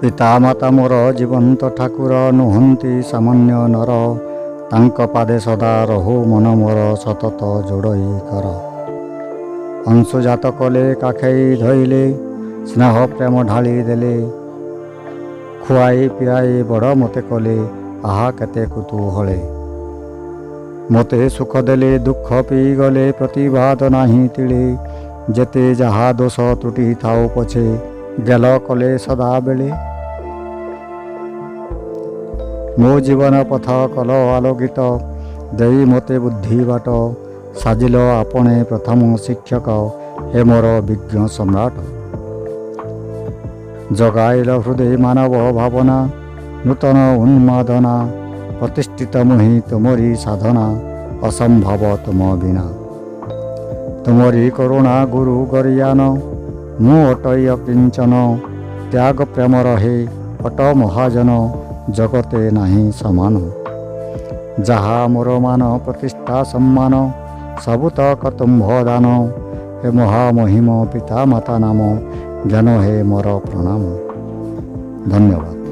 ପିତା ମାତା ମୋର ଜୀବନ୍ତ ଠାକୁର ନୁହନ୍ତି ସାମାନ୍ୟ ନର। ତାଙ୍କ ପାଦେ ସଦା ରହୁ ମନ ମୋର ସତତ ଯୋଡ଼ଇ କର। ଅଂଶୁଜାତ କଲେ କାଖେଇ ଧଇଲେ ସ୍ନେହ ପ୍ରେମ ଢାଳି ଦେଲେ। ଖୁଆଇ ପିଆଇ ବଡ଼ ମୋତେ କଲେ ଆହା କେତେ କୁତୁହଳେ। ମୋତେ ସୁଖ ଦେଲେ ଦୁଃଖ ପିଇଗଲେ ପ୍ରତିବାଦ ନାହିଁ ତିଳେ। ଯେତେ ଯାହା ଦୋଷ ତ୍ରୁଟି ଥାଉ ପଛେ ଗେଲ କଲେ ସଦାବେଳେ। ମୋ ଜୀବନ ପଥ କଲ ଆଲୋକିତ ଦେଇ ମୋତେ ବୁଦ୍ଧି ବାଟ। ସାଜିଲ ଆପଣେ ପ୍ରଥମ ଶିକ୍ଷକ ହେ ମୋର ବିଜ୍ଞ ସମ୍ରାଟ। ଜଗାଇଲ ହୃଦେ ମାନବ ଭାବନା ନୂତନ ଉନ୍ମାଦନା। ପ୍ରତିଷ୍ଠିତ ମୁହିଁ ତୁମରି ସାଧନା ଅସମ୍ଭବ ତୁମ ବିନା। ତୁମରି କରୁଣା ଗୁରୁ ଗରିୟାନ ମୁଁ ଅଟଇ ଅକିଞ୍ଚନ। ତ୍ୟାଗ ପ୍ରେମ ରହେ ଅଟ ମହାଜନ ଜଗତେ ନାହିଁ ସମାନ। ଯାହା ମୋର ମାନ ପ୍ରତିଷ୍ଠା ସମ୍ମାନ ସବୁତକ ତୁମ୍ଭ ଦାନ। ହେ ମହାମହିମ ପିତା ମାତା ନାମ ଜ୍ଞାନ ହେ ମୋର ପ୍ରଣାମ। ଧନ୍ୟବାଦ।